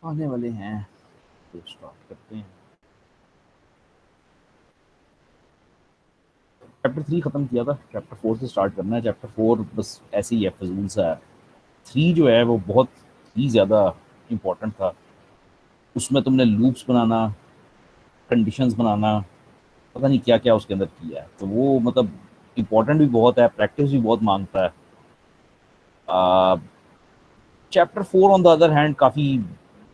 आने वाले हैं, तो स्टार्ट करते हैं। चैप्टर 3 खत्म किया था, चैप्टर 4 से स्टार्ट करना है। चैप्टर 4 बस ऐसे ही है, फजूल सा है। 3 जो है वो बहुत ही ज़्यादा इम्पोर्टेंट था। उसमें तुमने लूप्स बनाना, कंडीशंस बनाना, पता नहीं क्या क्या उसके अंदर किया है। तो वो मतलब इम्पोर्टेंट भी बहुत है, प्रैक्टिस भी बहुत मांगता है। Chapter 4 on the other hand काफ़ी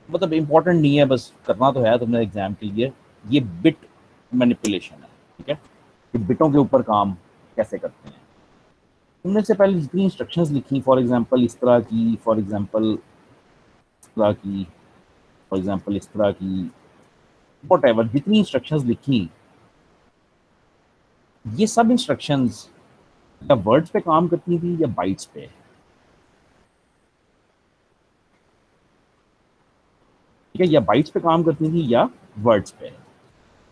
मतलब इम्पोर्टेंट नहीं है, बस करना तो है तुमने एग्जाम के लिए। ये बिट मैनिपुलेशन है, ठीक है। ये बिटों के ऊपर काम कैसे करते हैं। तुमने से पहले जितनी इंस्ट्रक्शंस लिखी, फॉर एग्जांपल इस तरह की, फॉर एग्जांपल इस तरह की, फॉर एग्जांपल इस तरह की, वट एवर जितनी इंस्ट्रक्शंस लिखी, ये सब इंस्ट्रक्शंस या वर्ड्स पे काम करती थी या बाइट्स पे, ठीक है, या बाइट्स पे काम करती थी या वर्ड्स पे।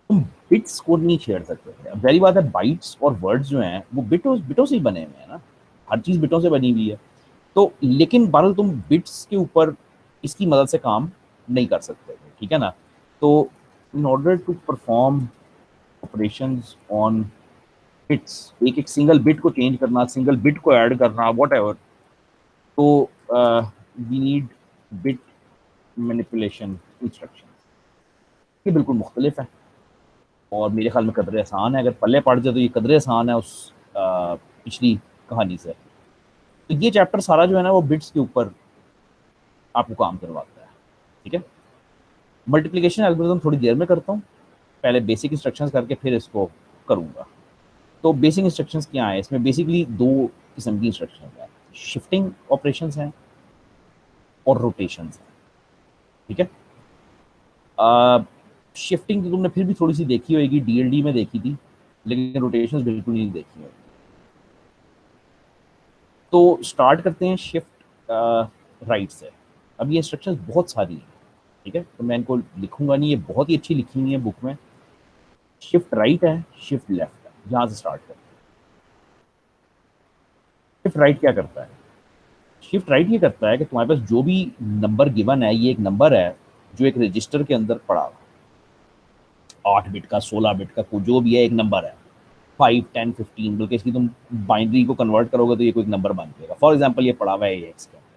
तुम बिट्स को नहीं छेड़ सकते थे। अब पहली बात है, बाइट्स और वर्ड्स जो हैं वो बिटों बिटों से ही बने हुए हैं ना, हर चीज़ बिटों से बनी हुई है। तो लेकिन बहरहाल तुम बिट्स के ऊपर इसकी मदद से काम नहीं कर सकते थे, ठीक है ना। तो in order to perform operations on bits, एक एक सिंगल बिट को चेंज करना, सिंगल बिट को ऐड करना, वट एवर, तो we need bit manipulation instruction. ये बिल्कुल मुख्तलिफ है और मेरे ख्याल में कदरे आसान है। अगर पल्ले पड़ जाए तो ये कदरे आसान है उस पिछली कहानी से। तो ये चैप्टर सारा जो है ना वो बिट्स के ऊपर आपको काम करवाता है, ठीक है। मल्टीप्लिकेशन एल्गोरिथम थोड़ी देर में करता हूँ, पहले बेसिक इंस्ट्रक्शंस करके फिर इसको करूँगा। तो बेसिक इंस्ट्रक्शंस क्या है, इसमें बेसिकली दो किस्म की इंस्ट्रक्शंस हैं, शिफ्टिंग ऑपरेशंस हैं और रोटेशंस हैं, ठीक है। शिफ्टिंग तो तुमने फिर भी थोड़ी सी देखी होगी, डीएलडी में देखी थी, लेकिन रोटेशंस बिल्कुल नहीं देखी होगी। तो स्टार्ट करते हैं शिफ्ट राइट से। अब ये इंस्ट्रक्शंस बहुत सारी हैं, ठीक है, तो मैं इनको लिखूंगा नहीं, ये बहुत ही अच्छी लिखी हुई है बुक में। शिफ्ट राइट है, शिफ्ट लेफ्ट है, यहाँ से स्टार्ट करते हैं। शिफ्ट राइट क्या करता है? शिफ्ट राइट ये करता है कि तुम्हारे पास जो भी नंबर गिवन है, ये एक नंबर है जो एक रजिस्टर के अंदर पड़ा हुआ, 8 बिट का, 16 बिट का, जो भी है एक नंबर है, 5, 10, 15, बल्कि इसकी तुम बाइनरी को कन्वर्ट करोगे तो ये कोई नंबर बन जाएगा। फॉर एग्जाम्पल ये पड़ा हुआ है एक्स के अंदर।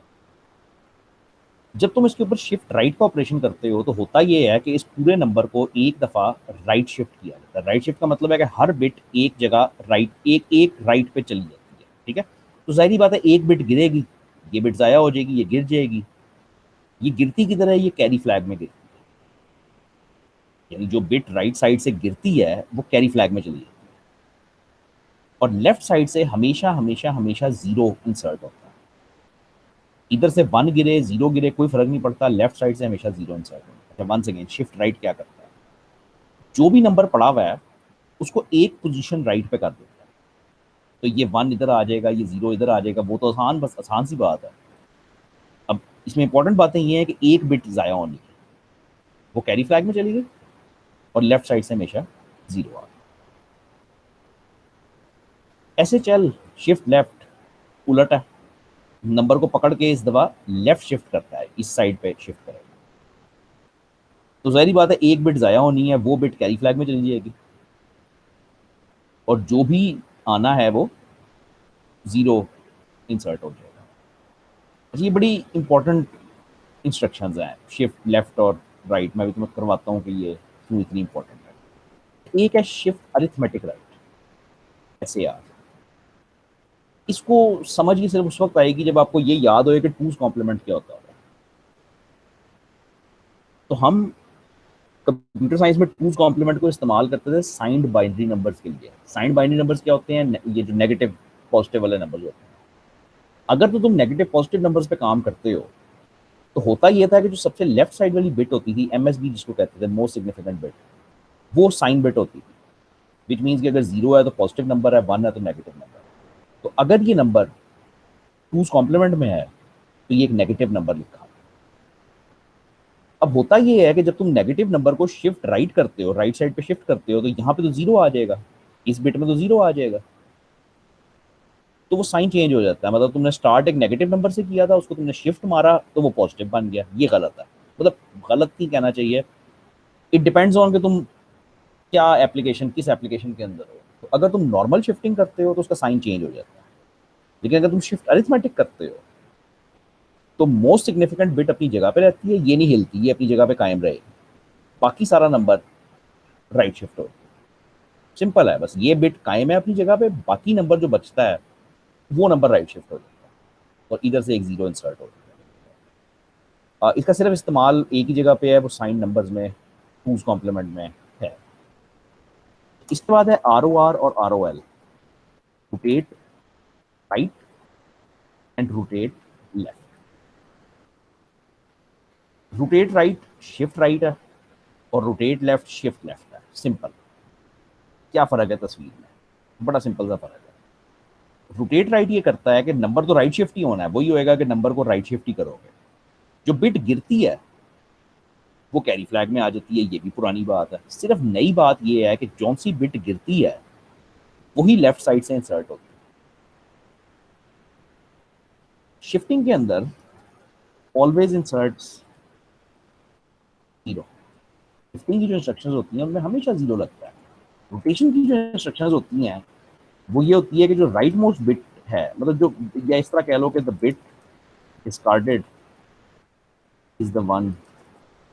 जब तुम इसके ऊपर शिफ्ट राइट का ऑपरेशन करते हो तो होता ये है कि इस पूरे नंबर को एक दफ़ा राइट शिफ्ट किया जाता है। राइट शिफ्ट का मतलब है कि हर बिट एक जगह राइट, एक एक राइट पे चली जाती है, ठीक है। तो जाहिर बात है एक बिट गिरेगी, ये बिट ज़ाया हो जाएगी, ये गिर जाएगी। ये गिरती की तरह ये कैरी फ्लैग में गिरती है, यानी जो बिट राइट साइड से गिरती है वो कैरी फ्लैग में चली जाती है। और लेफ्ट साइड से हमेशा हमेशा हमेशा जीरो इंसर्ट होता है। इधर से 1 गिरे, 0 गिरे, कोई फर्क नहीं पड़ता, लेफ्ट साइड से हमेशा जीरो इंसर्ट होता है। अच्छा, वंस अगेन शिफ्ट राइट क्या करता है, जो भी नंबर पड़ा हुआ है उसको एक पोजीशन राइट पे कर देता है। तो ये 1 इधर आ जाएगा, ये 0 इधर आ जाएगा, वो तो आसान, बस आसान सी बात है। अब इसमें इंपॉर्टेंट बातें ये है कि एक बिट ज़ाया होनी है, वो कैरी फ्लैग में चली गई, और लेफ्ट साइड से हमेशा 0 आ गया। ऐसे चल, शिफ्ट लेफ्ट उलट है, नंबर को पकड़ के इस दफा लेफ्ट शिफ्ट करता है, इस साइड पे शिफ्ट करेगा। तो जाहिर बात है एक बिट ज़ाया होनी है, वो बिट कैरी फ्लैग में चली जाएगी, और जो भी आना है वो 0 इंसर्ट हो जाएगा। अच्छा, ये बड़ी इंपॉर्टेंट इंस्ट्रक्शंस हैं, शिफ्ट लेफ्ट और राइट। मैं भी तुम्हें करवाता हूँ कि ये क्यों इतनी इंपॉर्टेंट है। एक है शिफ्ट अरिथमेटिक राइट, ऐसे यार, इसको समझ ही सिर्फ उस वक्त आएगी जब आपको ये याद होए कि टूज कॉम्प्लीमेंट क्या होता है। तो हम कंप्यूटर साइंस में टूज कॉम्प्लीमेंट को इस्तेमाल करते थे साइंड बाइनरी नंबर्स के लिए। साइंड बाइनरी नंबर्स क्या होते हैं? ये जो नेगेटिव पॉजिटिव वाले नंबर्स होते हैं। अगर तो तुम नेगेटिव पॉजिटिव नंबर्स पे काम करते हो तो होता यह था कि जो सबसे लेफ्ट साइड वाली बिट होती थी, एमएसबी जिसको कहते थे, मोस्ट सिग्निफिकेंट बिट, वो साइन बिट होती थी। विच मीन्स कि अगर 0 है तो पॉजिटिव नंबर है, 1 है तो नेगेटिव नंबर है। तो अगर ये नंबर टूज कॉम्प्लीमेंट में है तो ये एक नेगेटिव नंबर लिखा। अब होता ये है कि जब तुम नेगेटिव नंबर को शिफ्ट राइट करते हो, राइट साइड पे शिफ्ट करते हो, तो यहाँ पे तो 0 आ जाएगा, इस बिट में तो 0 आ जाएगा, तो वो साइन चेंज हो जाता है। मतलब तुमने स्टार्ट एक नेगेटिव नंबर से किया था, उसको तुमने शिफ्ट मारा तो वो पॉजिटिव बन गया, ये गलत है। मतलब गलत नहीं कहना चाहिए, इट डिपेंड्स ऑन कि तुम क्या एप्लीकेशन, किस एप्लीकेशन के अंदर हो। तो अगर तुम नॉर्मल शिफ्टिंग करते हो तो उसका साइन चेंज हो जाता है, लेकिन अगर तुम शिफ्ट अरिथमेटिक करते हो तो मोस्ट सिग्निफिकेंट बिट अपनी जगह पे रहती है, ये नहीं हिलती, ये अपनी जगह पे कायम रहेगी, बाकी सारा नंबर राइट शिफ्ट हो। सिंपल है, बस ये बिट कायम है अपनी जगह पे, बाकी नंबर जो बचता है वो नंबर राइट शिफ्ट हो जाता है और इधर से एक जीरो इंसर्ट हो जाता है। इसका सिर्फ इस्तेमाल एक ही जगह पे है, वो साइन नंबर्स में, टूज कॉम्प्लीमेंट में है। इसके बाद है आर ओ आर और R O L, rotate right and rotate left. Rotate right shift right है और रोटेट लेफ्ट शिफ्ट लेफ्ट है। सिंपल। क्या फर्क है तस्वीर में? बड़ा सिंपल सा फर्क है। रोटेट राइट ये करता है कि नंबर तो राइट शिफ्ट ही होना है, वही होएगा कि नंबर को राइट शिफ्ट ही करोगे। जो बिट गिरती है वो कैरी फ्लैग में आ जाती है, ये भी पुरानी बात है। सिर्फ नई बात ये है कि जौन सी बिट गिरती है वही लेफ्ट साइड से इंसर्ट होती है। शिफ्टिंग के अंदर ऑलवेज इंसर्ट्स जीरो। शिफ्टिंग की जो इंस्ट्रक्शंस होती हैं उनमें हमेशा जीरो लगता है। रोटेशन की जो इंस्ट्रक्शंस होती हैं वो ये होती है कि जो राइट मोस्ट बिट है, मतलब जो, या इस तरह कह लो कि the bit discarded is the one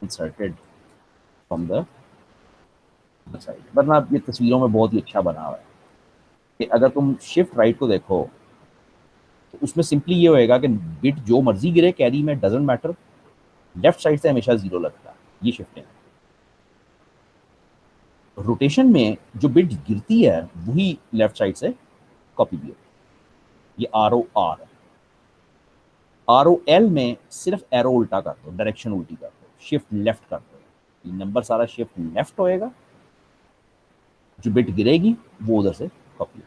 inserted from the side. वरना ये तस्वीरों में बहुत ही अच्छा बना हुआ है कि अगर तुम शिफ्ट राइट को देखो तो उसमें सिंपली ये होएगा कि बिट जो मर्जी गिरे कैरी में, डजेंट मैटर, लेफ्ट साइड से हमेशा जीरो लगता है। ये शिफ्टिंग है। रोटेशन में जो बिट गिरती है वही लेफ्ट साइड से कॉपी भी होती है। ये आर ओ आर है। आर ओ एल में सिर्फ एरो उल्टा कर दो, डायरेक्शन उल्टी कर दो, शिफ्ट लेफ्ट कर दो, ये नंबर सारा शिफ्ट लेफ्ट होएगा, जो बिट गिरेगी वो उधर से कॉपी।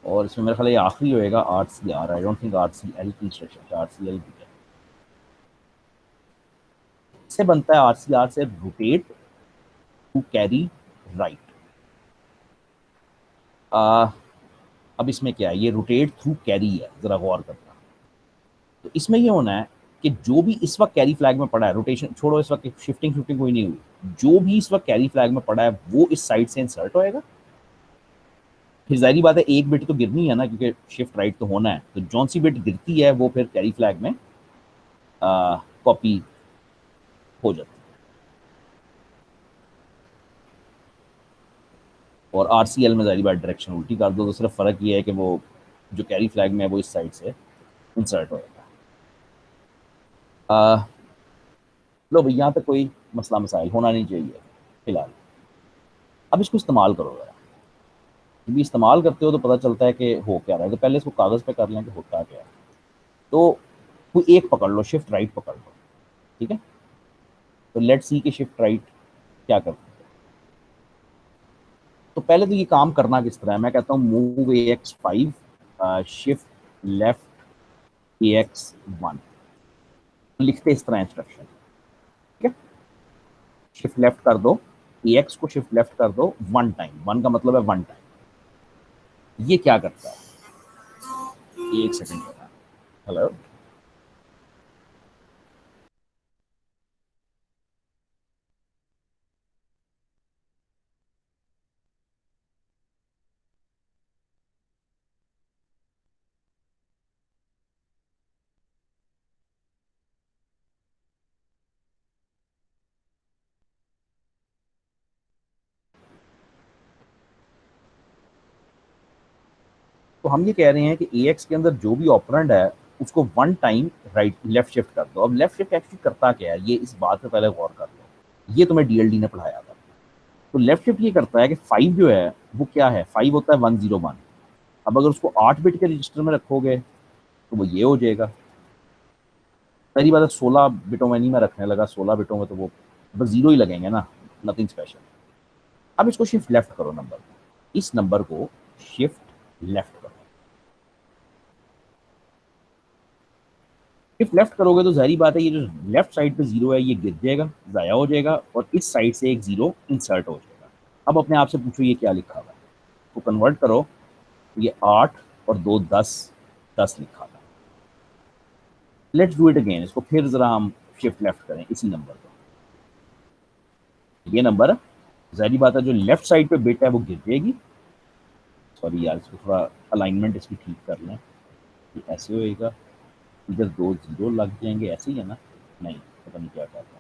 और इसमें मेरा ख्याल ये आखिरी होएगा R C R. I don't think R C L की इंस्ट्रक्शन, आर सी एल भी है। इससे बनता है आर सी आर से रोटेट टू कैरी राइट। अब इसमें क्या है, ये रोटेट थ्रू कैरी है, जरा गौर करना। तो इसमें ये होना है कि जो भी इस वक्त कैरी फ्लैग में पड़ा है, रोटेशन छोड़ो, इस वक्त शिफ्टिंग शिफ्टिंग कोई नहीं हुई, जो भी इस वक्त कैरी फ्लैग में पड़ा है वो इस साइड से इंसर्ट होएगा। फिर जाहिर बात है एक बिट तो गिरनी है ना, क्योंकि शिफ्ट राइट तो होना है, तो जौन सी बिट गिरती है वो फिर कैरी फ्लैग में कॉपी हो जाती है। और आर सी एल में जाहिर बात डायरेक्शन उल्टी कर दो, तो सिर्फ फ़र्क ये है कि वो जो कैरी फ्लैग में है वो इस साइड से इंसर्ट होएगा। लो भाई, यहाँ तक कोई मसला मसाइल होना नहीं चाहिए फिलहाल। अब इसको इस्तेमाल करो जरा। जब भी इस्तेमाल करते हो तो पता चलता है कि हो क्या रहा है। तो पहले इसको कागज़ पे कर लें कि होता क्या है। तो कोई एक पकड़ लो, शिफ्ट राइट पकड़ लो, ठीक है। तो लेट सी कि शिफ्ट राइट क्या करते हैं। तो पहले तो ये काम करना किस तरह है, मैं कहता हूँ मूव ए एक्स 5, शिफ्ट लेफ्ट ए एक्स 1। लिखते इस तरह इंस्ट्रक्शन, ठीक है। शिफ्ट लेफ्ट कर दो, ए एक्स को शिफ्ट लेफ्ट कर दो 1 टाइम, 1 का मतलब है 1 टाइम। ये क्या करता है, एक सेकंड, हेलो। तो हम ये कह रहे हैं कि ए एक्स के अंदर जो भी ऑपरेंड है उसको 1 टाइम राइट लेफ्ट शिफ्ट कर दो। अब लेफ्ट शिफ्ट एक्चुअली करता क्या है, ये इस बात पे पहले गौर कर लो, ये तुम्हें डीएलडी ने पढ़ाया था। तो लेफ्ट शिफ्ट ये करता है कि 5 जो है वो क्या है, 5 होता है 101। अब अगर उसको 8 बिट के रजिस्टर में रखोगे तो वो ये हो जाएगा। पहली बात है 16 बिटों में नहीं मैं रखने लगा, 16 बिटों में तो वो बस जीरो ही लगेंगे ना, नथिंग स्पेशल। अब इसको शिफ्ट लेफ्ट करो, नंबर को, इस नंबर को शिफ्ट लेफ्ट करो। शिफ्ट लेफ्ट करोगे तो जाहिर बात है ये जो लेफ्ट साइड पे जीरो है ये गिर जाएगा, ज़ाया हो जाएगा, और इस साइड से एक जीरो इंसर्ट हो जाएगा। अब अपने आप से पूछो ये क्या लिखा हुआ है, तो कन्वर्ट करो, तो ये 8 और 2 10, 10 लिखा था। लेट्स डू इट अगेन, इसको फिर जरा हम शिफ्ट लेफ्ट करें इसी नंबर को। ये नंबर है, जाहिर बात है जो लेफ्ट साइड पे बिट है वो गिर जाएगी। सॉरी यार, इसको थोड़ा अलाइनमेंट इसकी ठीक कर लें। ये ऐसे होएगा, इधर 2 जीरो लग जाएंगे, ऐसे ही है ना? नहीं, पता नहीं क्या कहता हूँ।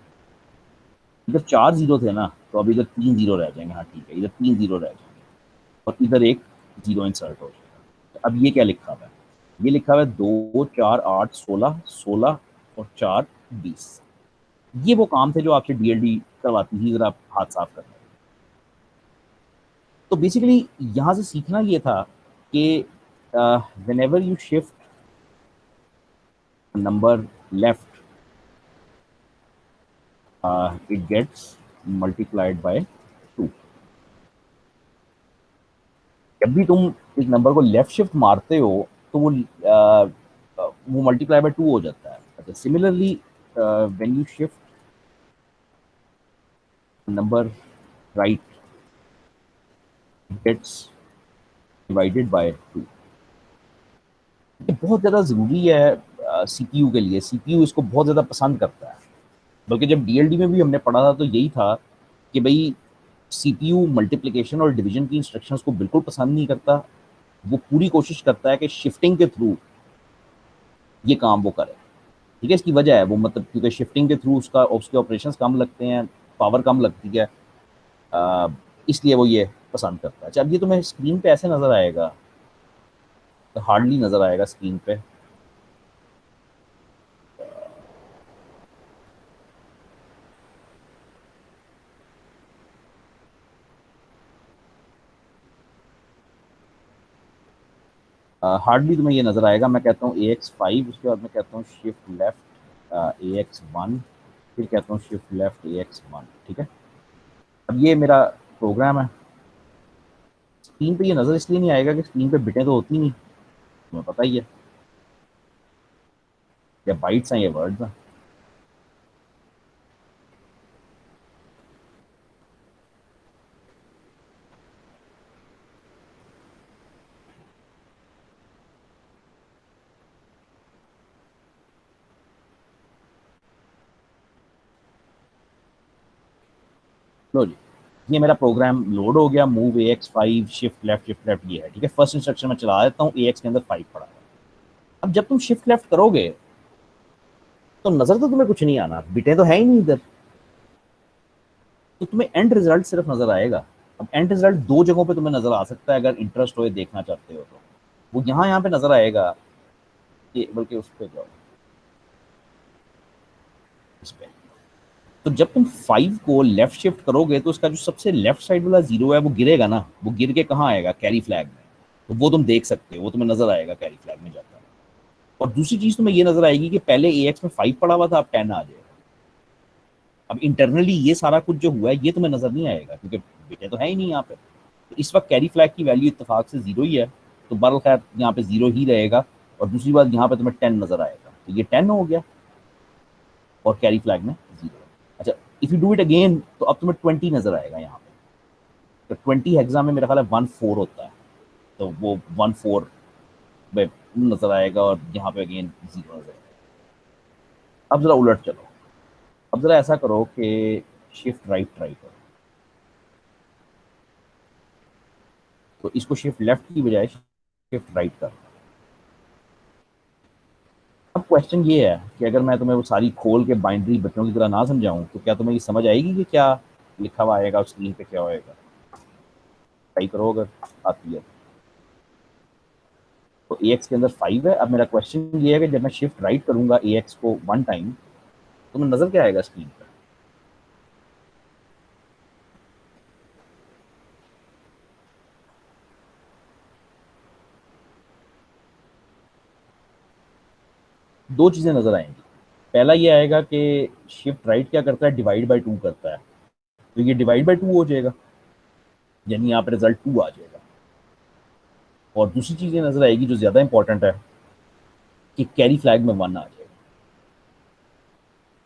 इधर 4 जीरो थे ना, तो अब इधर 3 जीरो रह जाएंगे। हाँ ठीक है, इधर 3 जीरो रह जाएंगे और इधर एक जीरो इंसर्ट हो जाएगा। तो अब ये क्या लिखा हुआ है? ये लिखा हुआ है 2 4 8 16 16 और 4 20। ये वो काम थे जो आपसे डीएलडी करवाती थी, जरा आप हाथ साफ करना। तो बेसिकली यहाँ से सीखना ये था कि whenever you shift a number left, it gets multiplied by 2। जब भी तुम एक नंबर को लेफ्ट शिफ्ट मारते हो तो वो मल्टीप्लाई बाय 2 हो जाता है। अच्छा, similarly when you shift number right, gets divided by 2। ये बहुत ज़्यादा ज़रूरी है सीपीयू के लिए। सीपीयू इसको बहुत ज़्यादा पसंद करता है। बल्कि जब डीएलडी में भी हमने पढ़ा था तो यही था कि भाई सीपीयू मल्टीप्लिकेशन और डिवीजन की इंस्ट्रक्शंस को बिल्कुल पसंद नहीं करता। वो पूरी कोशिश करता है कि शिफ्टिंग के थ्रू ये काम वो करे। ठीक है, इसकी वजह है वो, मतलब क्योंकि शिफ्टिंग के थ्रू उसके ऑपरेशंस कम लगते हैं, पावर कम लगती है, इसलिए वो ये पसंद करता है। अच्छा, अब ये तुम्हें स्क्रीन पे ऐसे नज़र आएगा, तो हार्डली नज़र आएगा स्क्रीन पे। हार्डली तुम्हें ये नज़र आएगा। मैं कहता हूँ AX5, उसके बाद मैं कहता हूँ शिफ्ट लेफ्ट AX1, फिर कहता हूँ शिफ्ट लेफ्ट AX1। ठीक है, अब ये मेरा प्रोग्राम है। स्क्रीन पे ये नज़र इसलिए नहीं आएगा कि स्क्रीन पे बिटें तो होती नहीं, तुम्हें पता ही है, या बाइट्स हैं या वर्ड्स हैं। लो जी, ये मेरा प्रोग्राम लोड हो गया। मूव AX5 शिफ्ट लेफ्ट ये है। ठीक है, फर्स्ट इंस्ट्रक्शन में चला देता हूँ, AX के अंदर 5 पड़ा है। अब जब तुम शिफ्ट लेफ्ट करोगे तो नज़र तो तुम्हें कुछ नहीं आना, बिटें तो है ही नहीं इधर, तो तुम्हें एंड रिजल्ट सिर्फ नज़र आएगा। अब एंड रिजल्ट दो जगहों पे तुम्हें नज़र आ सकता है, अगर इंटरेस्ट हो देखना चाहते हो तो। वो यहाँ पे नज़र आएगा कि, बल्कि उस पर जाओ, इस पे। तो जब तुम 5 को लेफ्ट शिफ्ट करोगे तो उसका जो सबसे लेफ्ट साइड वाला जीरो है वो गिरेगा ना, वो गिर के कहाँ आएगा? कैरी फ्लैग में। तो वो तुम देख सकते हो, वो तुम्हें नजर आएगा कैरी फ्लैग में जाता है। और दूसरी चीज तुम्हें ये नजर आएगी कि पहले AX में 5 पड़ा हुआ था, अब 10 आ जाएगा। अब इंटरनली ये सारा कुछ जो हुआ है ये तुम्हें नजर नहीं आएगा, क्योंकि बेटे तो है ही नहीं यहाँ पे। तो इस वक्त कैरी फ्लैग की वैल्यू इत्तेफाक से जीरो ही है, तो बहरहाल खैर यहाँ पे जीरो ही रहेगा। और दूसरी बात, यहाँ पे तुम्हें 10 नजर आएगा, तो ये 10 हो गया और कैरी फ्लैग में जीरो। अच्छा, if you do it again तो अब तुम्हें 20 नजर आएगा यहाँ पे। तो 20 हेक्सा में मेरा ख्याल है 1 4 होता है, तो वो 1 4 में नजर आएगा और यहाँ पे अगेन जीरो नजर आएगा। अब जरा उलट चलो, अब जरा ऐसा करो कि शिफ्ट राइट ट्राई करो, तो इसको शिफ्ट लेफ्ट की बजाय शिफ्ट राइट कर। अब क्वेश्चन ये है कि अगर मैं तुम्हें वो सारी खोल के बाइंड्री बच्चों की तरह ना समझाऊं तो क्या तुम्हें ये समझ आएगी कि क्या लिखा हुआ आएगा उस स्क्रीन पे, क्या होएगा? ट्राई करो अगर आती है तो। AX के अंदर 5 है। अब मेरा क्वेश्चन ये है कि जब मैं शिफ्ट राइट करूंगा AX को 1 टाइम, तो मैं नजर क्या आएगा स्क्रीन पर? दो चीजें नजर आएंगी। पहला ये आएगा कि शिफ्ट राइट क्या करता है, डिवाइड बाय 2 करता है, तो ये डिवाइड बाय 2 हो जाएगा, यानी यहाँ पे रिजल्ट 2 आ जाएगा। और दूसरी चीजें नजर आएगी जो ज्यादा इंपॉर्टेंट है कि कैरी फ्लैग में 1 आ जाएगा।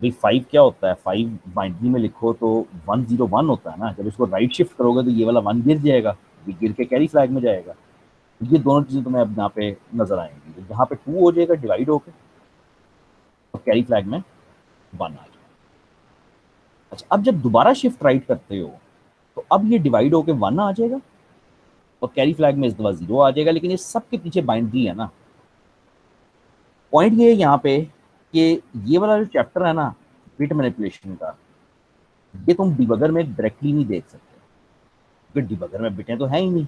भाई 5 क्या होता है? 5 बाइनरी में लिखो तो 101 होता है ना। जब इसको राइट शिफ्ट करोगे तो ये वाला 1 गिर जाएगा, ये गिर के कैरी फ्लैग में जाएगा। तो ये दोनों चीजें तुम्हें अब यहाँ पे नजर आएंगी। तो यहाँ पे 2 हो जाएगा डिवाइड होकर, और कैरी फ्लैग में 1 आ जाए। अच्छा, अब जब दोबारा शिफ्ट राइट करते हो तो अब ये डिवाइड होकर 1 आ जाएगा और कैरी फ्लैग में इस दफा 0 आ जाएगा, लेकिन ये सब के पीछे बाइंड्री है ना। पॉइंट ये है यहाँ पे कि ये वाला जो चैप्टर है ना बिट मैनिपुलेशन का, ये तुम डिबगर में डायरेक्टली नहीं देख सकते क्योंकि डिबगर में बिटें तो है ही नहीं।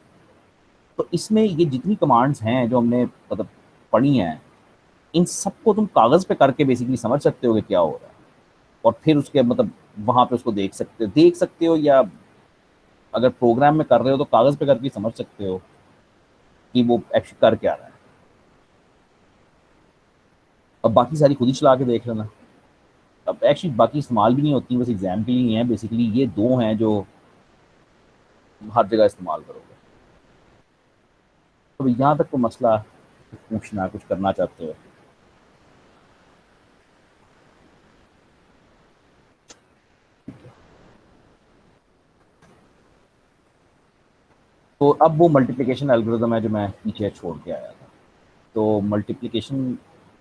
तो इसमें ये जितनी कमांड्स हैं जो हमने मतलब पढ़ी हैं, इन सबको तुम कागज़ पे करके बेसिकली समझ सकते हो कि क्या हो रहा है, और फिर उसके मतलब वहाँ पे उसको देख सकते हो, या अगर प्रोग्राम में कर रहे हो तो कागज़ पे करके समझ सकते हो कि वो एक्चुअली कर क्या रहा है। अब बाकी सारी खुद ही चला के देख लेना। अब एक्चुअली बाकी इस्तेमाल भी नहीं होती, बस एग्जाम के लिए ही हैं बेसिकली। ये दो हैं जो हर जगह इस्तेमाल करोगे। तो यहाँ तक तो मसला कुछ पूछना, कुछ करना चाहते हो? तो अब वो मल्टीप्लिकेशन एल्गोरिदम है जो मैं पीछे छोड़ के आया था। तो मल्टीप्लिकेशन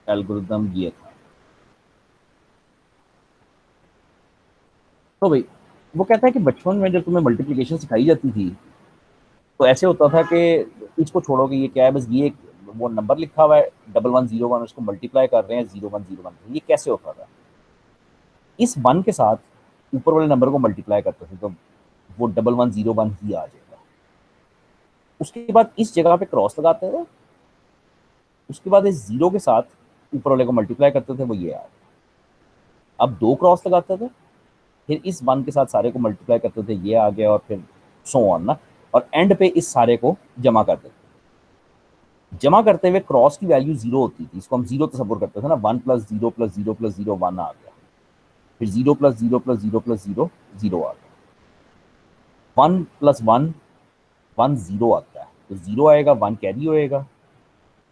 एल्गोरिदम ये था। तो भाई वो कहता है कि बचपन में जब तुम्हें मल्टीप्लिकेशन सिखाई जाती थी तो ऐसे होता था कि इसको छोड़ो कि ये क्या है, बस ये वो नंबर लिखा हुआ है 1101 उसको मल्टीप्लाई कर रहे हैं 0101। ये कैसे होता था? इस 1 के साथ ऊपर वाले नंबर को मल्टीप्लाई करते थे तो वो 1101 ही आ जाएगा। उसके बाद इस जगह पे क्रॉस लगाते थे, उसके बाद इस 0 के साथ ऊपर वाले को मल्टीप्लाई करते थे, वो ये आ गया। अब 2 क्रॉस लगाते थे, फिर इस 1 के साथ सारे को मल्टीप्लाई करते थे, ये आ गया, और फिर सो ऑन ना। और एंड पे इस सारे को जमा कर देते। जमा करते हुए क्रॉस की वैल्यू 0 होती थी, इसको हम 0 तस्वुर करते थे ना। 1 प्लस 0 प्लस 0 प्लस 0 1 आ गया। फिर 0 प्लस 0 प्लस 0 प्लस 0 0 आ गया। 1 प्लस 1 1 0 आता है, तो 0 आएगा, 1 कैरी होएगा।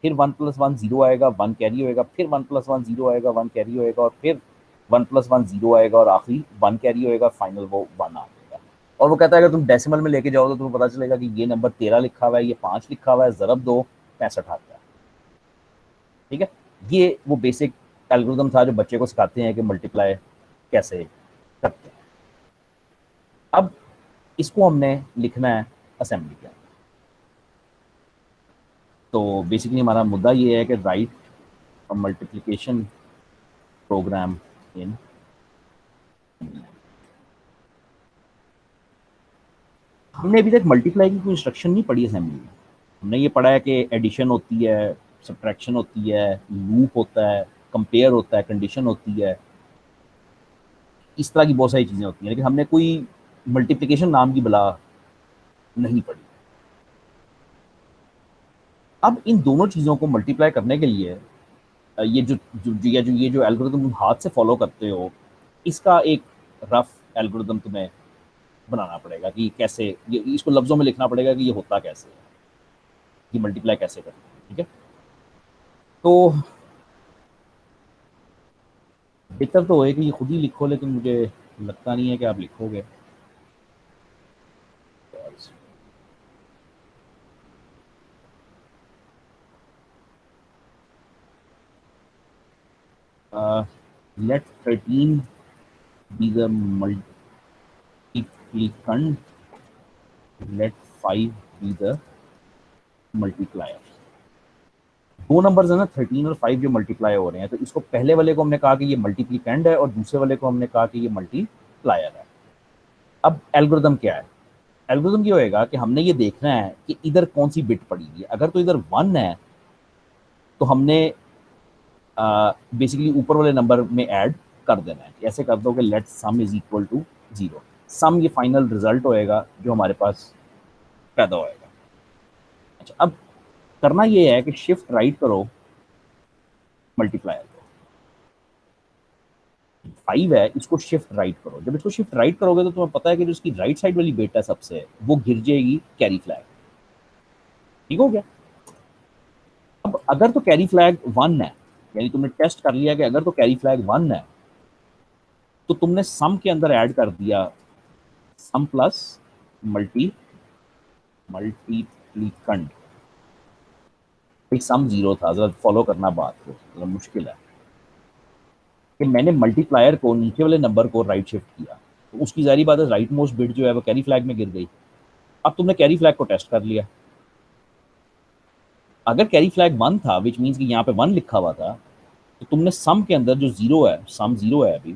फिर 1 प्लस 1 0 आएगा, 1 कैरी होएगा। फिर 1 प्लस 1 0 आएगा, 1 कैरी होएगा। और फिर 1 प्लस 1 0 आएगा और आखिरी 1 कैरी होएगा। फाइनल वो 1 आ जाएगा। और वो कहता है अगर तुम डेसिमल में लेके जाओ तो तुम्हें पता चलेगा कि ये नंबर 13 लिखा हुआ है, ये 5 लिखा हुआ है, ज़रब दो 65 आता है। ठीक है, ये वो बेसिक एल्गोरिदम था जो बच्चे को सिखाते हैं कि मल्टीप्लाई कैसे करते हैं। अब इसको हमने लिखना है असेंबली के अंदर। तो बेसिकली हमारा मुद्दा ये है कि राइट अ मल्टीप्लिकेशन प्रोग्राम इन। हमने अभी तक मल्टीप्लाई की कोई इंस्ट्रक्शन नहीं पढ़ी असेंबली में। हमने ये पढ़ा है कि एडिशन होती है, सब्ट्रैक्शन होती है, लूप होता है, कंपेयर होता है, कंडीशन होती है, इस तरह की बहुत सारी चीज़ें होती हैं, लेकिन हमने कोई मल्टीप्लिकेशन नाम की बला नहीं पढ़ी। अब इन दोनों चीज़ों को मल्टीप्लाई करने के लिए ये जो ये जो एल्गोरिदम तुम हाथ से फॉलो करते हो, इसका एक रफ एल्गोरिदम तुम्हें बनाना पड़ेगा कि कैसे ये, इसको लफ्ज़ों में लिखना पड़ेगा कि ये होता कैसे है, ये मल्टीप्लाई कैसे करते हैं। ठीक है, तो बेहतर तो है कि ये खुद ही लिखो, लेकिन मुझे लगता नहीं है कि आप लिखोगे। Let 13 be the multiplicand, let 5 be the multiplier। दो नंबर्स है ना 13 और 5 जो मल्टीप्लाई हो रहे हैं, तो इसको पहले वाले को हमने कहा कि ये मल्टीप्लिकेंड है और दूसरे वाले को हमने कहा कि ये मल्टीप्लायर है। अब एल्गोरिदम क्या है? एल्गोरिदम ये होएगा कि हमने ये देखना है कि इधर कौन सी बिट पड़ी हुई है। अगर तो इधर 1 है तो हमने बेसिकली ऊपर वाले नंबर में ऐड कर देना है। ऐसे कर दो कि let sum is equal to 0। Sum ये फाइनल रिजल्ट होएगा जो हमारे पास पैदा होएगा। अच्छा, अब करना ये है कि शिफ्ट राइट करो मल्टीप्लायर को। 5 है, इसको शिफ्ट राइट करो। जब इसको शिफ्ट राइट करोगे तो तुम्हें पता है कि जो इसकी राइट साइड वाली बिट है सबसे, वो गिर जाएगी कैरी फ्लैग। ठीक हो गया? अब अगर तो कैरी फ्लैग 1 है, यानी तुमने टेस्ट कर लिया कि अगर तो कैरी फ्लैग 1 है, तो तुमने सम के अंदर ऐड कर दिया सम प्लस मल्टी मल्टीप्लीकंड। भाई सम 0 था, जरा फॉलो करना बात को, जरा मुश्किल है। कि मैंने मल्टीप्लायर को नीचे वाले नंबर को राइट शिफ्ट किया, तो उसकी जारी बात है राइट मोस्ट बिट जो है वो कैरी फ्लैग में गिर गई। अब तुमने कैरी फ्लैग को टेस्ट कर लिया, अगर कैरी फ्लैग 1 था विच मीन्स कि यहाँ पे 1 लिखा हुआ था, तो तुमने सम के अंदर जो जीरो है, सम जीरो है अभी,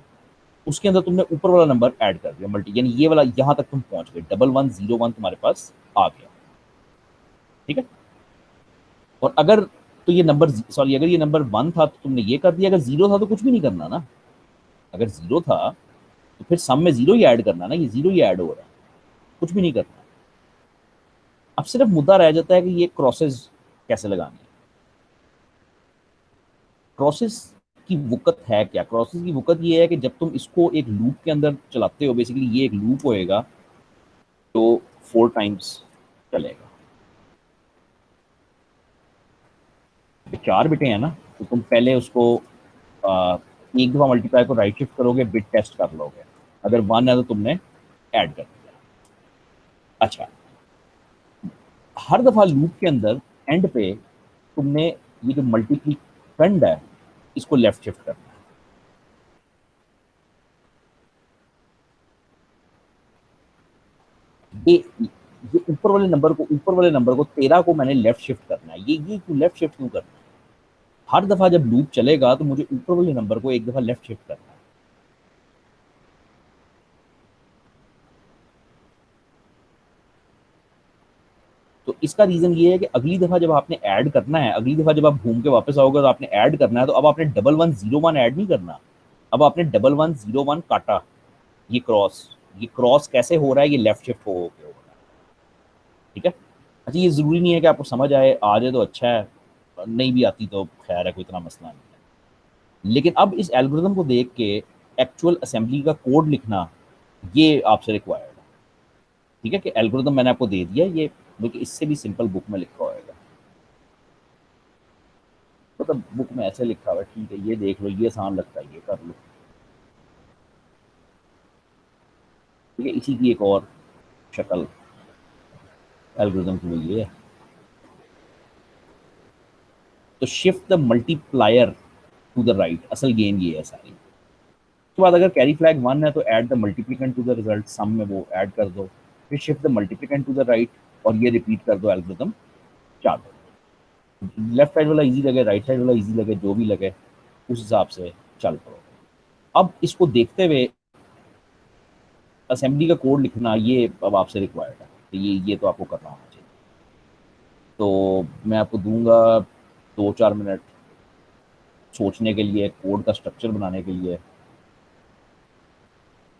उसके अंदर तुमने ऊपर वाला नंबर ऐड कर दिया मल्टी, यानी ये वाला यहाँ तक तुम पहुंच गए, 1101 तुम्हारे पास आ गया। ठीक है। और अगर तो ये नंबर सॉरी अगर ये नंबर 1 था तो तुमने ये कर दिया, अगर जीरो था तो कुछ भी नहीं करना ना। अगर जीरो था तो फिर सम में जीरो ही ऐड करना ना, ये जीरो ही ऐड हो रहा है, कुछ भी नहीं करना। अब सिर्फ मुद्दा रह जाता है कि ये क्रॉसेस कैसे लगानी है। क्रॉसेस की वुकत है क्या? क्रॉसेस की वुकत ये है कि जब तुम इसको एक लूप के अंदर चलाते हो, बेसिकली ये एक लूप होएगा तो 4 टाइम्स चलेगा। 4 बिटें हैं ना, तो तुम पहले उसको एक दफा मल्टीप्लाई को राइट शिफ्ट करोगे, बिट टेस्ट कर लोगे, अगर 1 है तो तुमने ऐड कर दिया। अच्छा, हर दफा लूप के अंदर एंड पे तुमने ये जो मल्टीप्लिकेंड है इसको लेफ्ट शिफ्ट करना है। ये ऊपर वाले नंबर को 13 को मैंने लेफ्ट शिफ्ट करना है। ये क्यों लेफ्ट शिफ्ट क्यों करना है? हर दफा जब लूप चलेगा तो मुझे ऊपर वाले नंबर को एक दफा लेफ्ट शिफ्ट करना है। तो इसका रीजन ये है कि अगली दफा जब आपने ऐड करना है, अगली दफा जब आप घूम के वापस आओगे तो आपने ऐड करना है, तो अब आपने 1101 ऐड नहीं करना, अब आपने 1101 काटा। ये क्रॉस कैसे हो रहा है? ये लेफ्ट शिफ्ट हो रहा है। ठीक है। अच्छा, ये जरूरी नहीं है कि आपको समझ आ जाए तो अच्छा है, नहीं भी आती तो खैर है, कोई इतना मसला नहीं है। लेकिन अब इस एल्गोरिथम को देख के एक्चुअल असेंबली का कोड लिखना ये आपसे रिक्वायर्ड है। ठीक है, कि एल्गोरिथम मैंने आपको दे दिया, ये बल्कि इससे भी सिंपल बुक में लिखा होएगा, मतलब बुक में ऐसे लिखा हुआ है। ठीक है, ये देख लो, ये आसान लगता है, ये कर लो। ठीक है, इसी की एक और शक्ल एल्गोरिथम की ये है। तो shift the multiplier to the right, असल गेम ये है सारी। उसके बाद अगर कैरी फ्लैग 1 है तो add the multiplicand to the result, sum में वो ऐड कर दो, फिर shift the multiplicand to the right, और ये रिपीट कर दो एल्गोरिथम 4 बार। लेफ्ट साइड वाला इजी लगे, राइट साइड वाला इजी लगे, जो भी लगे उस हिसाब से चल पड़ो। अब इसको देखते हुए असेंबली का कोड लिखना ये अब आपसे रिक्वायर्ड है, तो ये तो आपको करना होना चाहिए। तो मैं आपको दूंगा 2-4 मिनट सोचने के लिए, कोड का स्ट्रक्चर बनाने के लिए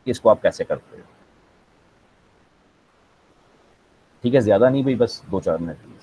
कि इसको आप कैसे करते हो। ठीक है, ज़्यादा नहीं भाई, बस 2-4 मिनट प्लीज़।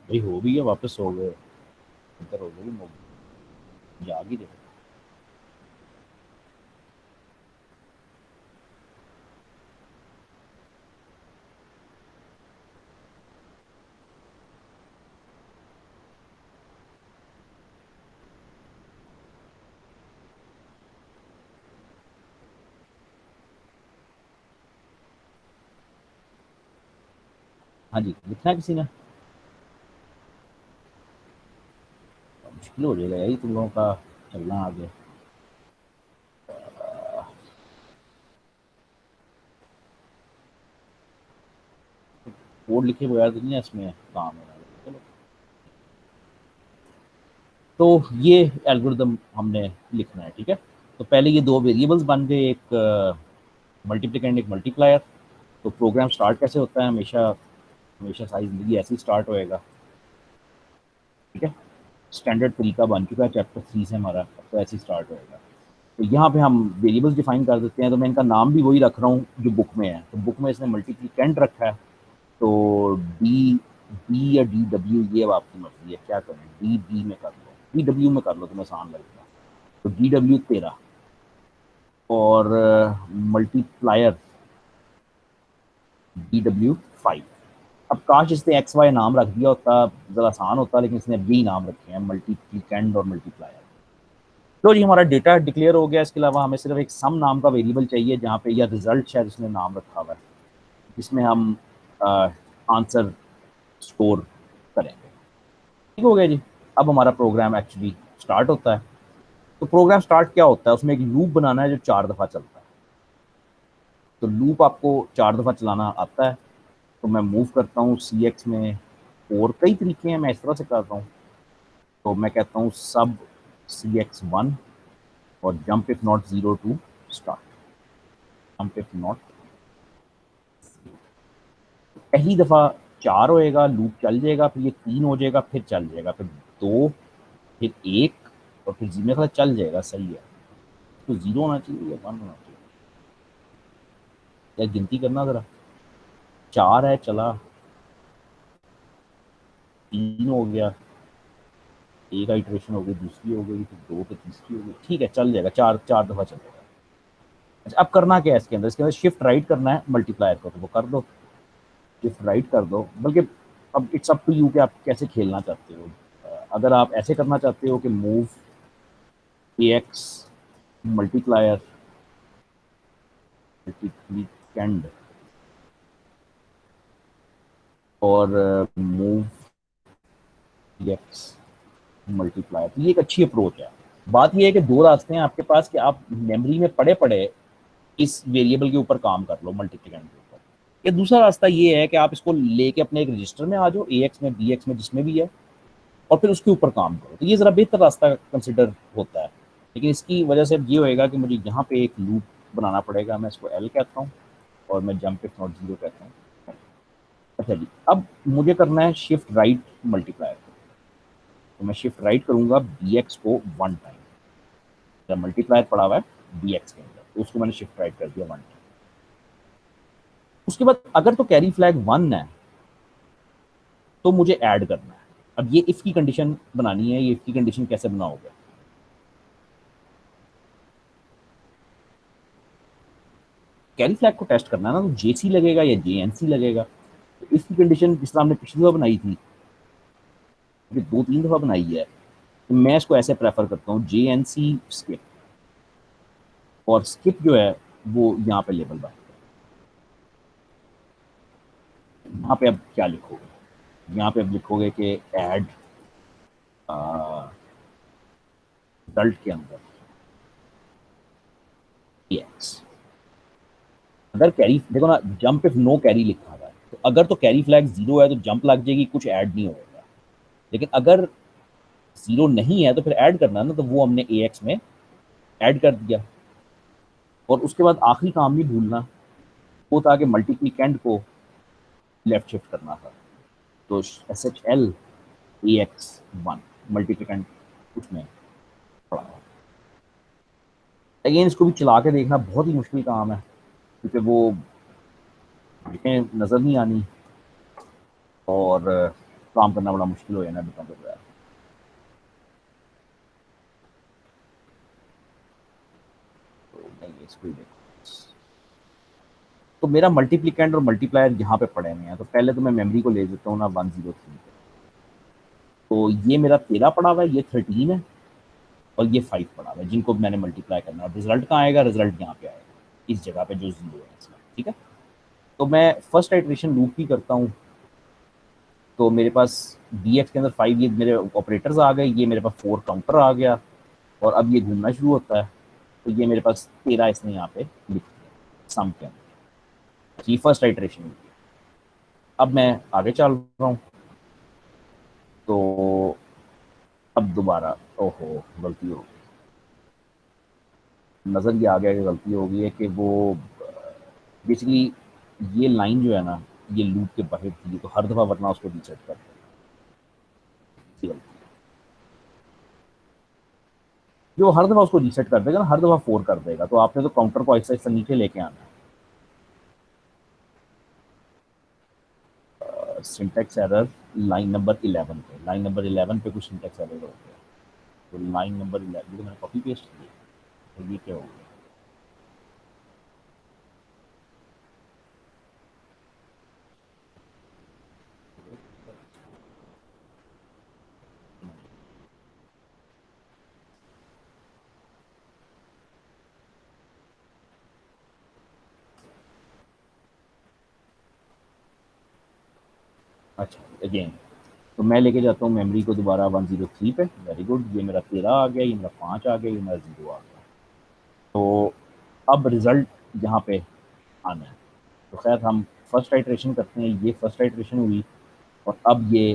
भाई हो भी गया, वापस हो गए, इधर हो गई, जाग ही रहे। हाँ जी, लिखना है किसी ने? मुश्किल हो जाएगा यही तुम लोगों का चलना आगे। कोड लिखे बगैर तो नहीं है इसमें काम होना। चलो, तो ये एल्गोरिदम हमने लिखना है, ठीक है। तो पहले ये दो वेरिएबल्स बन गए, एक मल्टीप्लिकेंड एक मल्टीप्लायर। तो प्रोग्राम स्टार्ट कैसे होता है, हमेशा हमेशा सारी ज़िंदगी ऐसे ही स्टार्ट होएगा, ठीक है। स्टैंडर्ड तरीका बन चुका है चैप्टर 3 से हमारा, तो ऐसे ही स्टार्ट होएगा। तो यहाँ पे हम वेरिएबल्स डिफाइन कर देते हैं। तो मैं इनका नाम भी वही रख रहा हूँ जो बुक में है। तो बुक में इसने मल्टीप्लिकेंड रखा है, तो डी डी या डी डब्ल्यू, ये अब आपकी मर्जी है क्या करें। डी बी में कर लो, डी डब्ल्यू में कर लो, तुम्हें आसान लगेगा। तो डी डब्ल्यू 13 और मल्टीप्लायर डी डब्ल्यू 5। अब काश इसने एक्स वाई नाम रख दिया होता, ज़रा आसान होता, लेकिन इसने अब यही नाम रखे हैं, मल्टीप्लिकेंड और मल्टीप्लायर। तो जी हमारा डेटा डिक्लेयर हो गया। इसके अलावा हमें सिर्फ एक सम नाम का वेरिएबल चाहिए, जहाँ पे या रिजल्ट शायद उसने नाम रखा हुआ है, जिसमें हम आंसर स्टोर करेंगे। ठीक हो गया जी। अब हमारा प्रोग्राम एक्चुअली स्टार्ट होता है। तो प्रोग्राम स्टार्ट क्या होता है, उसमें एक लूप बनाना है जो 4 दफ़ा चलता है। तो लूप आपको 4 दफ़ा चलाना आता है। तो मैं मूव करता हूँ सी एक्स में, और कई तरीके हैं, मैं इस तरह से करता हूँ। तो मैं कहता हूँ सब सी एक्स 1 और jump if not 0 to start. Jump if not, पहली दफ़ा 4 होएगा, लूप चल जाएगा, फिर ये 3 हो जाएगा, फिर चल जाएगा, फिर 2, फिर 1, और फिर मेरे ख्याल चल जाएगा। सही है, तो 0 होना चाहिए या 1 होना चाहिए, या गिनती करना ज़रा। 4 है, चला, 3 हो गया, एक आइट्रेशन हो गई, दूसरी हो गई, फिर 2, फिर तीसरी हो गई। ठीक है, चल जाएगा, 4 4 दफ़ा चलेगा। अच्छा, अब करना क्या है इसके अंदर, शिफ्ट राइट करना है मल्टीप्लायर को, तो वो कर दो, शिफ्ट राइट कर दो। बल्कि अब इट्स अप टू यू कि आप कैसे खेलना चाहते हो। अगर आप ऐसे करना चाहते हो कि मूव ए एक्स मल्टीप्लायर मल्टीप्लिकेंड और मूव एक्स मल्टीप्लायर, तो ये एक अच्छी अप्रोच है। बात ये है कि दो रास्ते हैं आपके पास कि आप मेमोरी में पड़े पड़े इस वेरिएबल के ऊपर काम कर लो, मल्टीप्लिकेंड के ऊपर। या दूसरा रास्ता ये है कि आप इसको लेके अपने एक रजिस्टर में आ जाओ, ए एक्स में, बी एक्स में, जिसमें भी है, और फिर उसके ऊपर काम करो। तो ये ज़रा बेहतर रास्ता कंसिडर होता है। लेकिन इसकी वजह से ये होएगा कि मुझे यहाँ पे एक लूप बनाना पड़ेगा। मैं इसको एल कहता हूँ और मैं जंप इफ नॉट 0 कहता हूँ। अच्छा जी, अब मुझे करना है शिफ्ट राइट मल्टीप्लायर को। तो मैं शिफ्ट राइट करूँगा बी एक्स को 1 टाइम। मल्टीप्लायर पड़ा हुआ है बी एक्स के अंदर, तो उसको मैंने शिफ्ट राइट कर दिया 1 टाइम। उसके बाद अगर तो कैरी फ्लैग 1 है तो मुझे ऐड करना है। अब ये इफ की कंडीशन बनानी है। ये इफ की कंडीशन कैसे बनाओगे, कैरी फ्लैग को टेस्ट करना है ना, तो जेसी लगेगा या जेएनसी लगेगा। तो इसकी कंडीशन जिस तरह हमने पिछली बार बनाई थी, ये 2-3 दफ़ा बनाई है, तो मैं इसको ऐसे प्रेफर करता हूँ जेएनसी स्किप। और स्किप जो है वो यहाँ पे लेबल बन, यहाँ पे अब क्या लिखोगे, यहाँ पे अब लिखोगे कि ऐड रिजल्ट के अंदर एक्स। अगर कैरी देखो ना, जंप इफ नो कैरी लिखा हुआ है, तो अगर तो कैरी फ्लैग 0 है तो जंप लग जाएगी, कुछ ऐड नहीं होगा। लेकिन अगर 0 नहीं है तो फिर ऐड करना ना, तो वो हमने ए एक्स में ऐड कर दिया। और उसके बाद आखिरी काम नहीं भूलना, वो था कि मल्टीप्लिकेंड को लेफ्ट शिफ्ट करना था। तो S H L A x 1 मल्टीप्लिकेंड उसमें पड़ा है। अगेन इसको भी चला के देखना बहुत ही मुश्किल काम है, क्योंकि वो नज़र नहीं आनी और काम करना बड़ा मुश्किल हो जाना डिपेंड हो रहा है। तो मैं इसको ही देखूँ, तो मेरा मल्टीप्लिकेंड और मल्टीप्लायर यहाँ पे पड़े हुए हैं। तो पहले तो मैं मेमोरी को ले देता हूँ ना 103। तो ये मेरा 13 पड़ा हुआ है, ये 13 है, और ये 5 पड़ा हुआ है, जिनको मैंने मल्टीप्लाई करना है। रिजल्ट कहाँ आएगा, रिजल्ट यहाँ पे आएगा, इस जगह पे जो 0 है इसमें, ठीक है। तो मैं फर्स्ट आइट्रेशन लूप ही करता हूँ। तो मेरे पास डी एक्स के अंदर 5 ये मेरे ऑपरेटर्स आ गए, ये मेरे पास 4 काउंटर आ गया, और अब ये घूमना शुरू होता है। तो ये मेरे पास 13 इसने यहाँ पे लिख दिया सम के अंदर। ये फर्स्ट आइट्रेशन। अब मैं आगे चल रहा हूँ, तो अब दोबारा ओहो गलती हो गई, नज़र ये आ गया कि गलती हो गई है कि वो बेसिकली ये लाइन जो है ना ये लूप के बाहर थी, तो हर दफ़ा वरना उसको रीसेट कर देगा, जो हर दफ़ा उसको रीसेट कर देगा ना, हर दफ़ा 4 कर देगा। तो आपने तो काउंटर को ऐसा ऐसा नीचे लेके आना है। सिंटेक्स एरर लाइन नंबर 11 पे, लाइन नंबर 11 पे कुछ सिंटेक्स एरर हो गया, तो लाइन नंबर 11 मैंने कॉपी पेस्ट किया, तो ये क्या हो गया। अच्छा अगेन, तो मैं लेके जाता हूँ मेमोरी को दोबारा 103 पे, वेरी गुड, ये मेरा 13 आ गया, ये मेरा 5 आ गया, ये मेरा 0 आ गया। तो अब रिज़ल्ट यहाँ पे आना है, तो खैर हम फर्स्ट आइट्रेशन करते हैं, ये फर्स्ट आइट्रेशन हुई और अब ये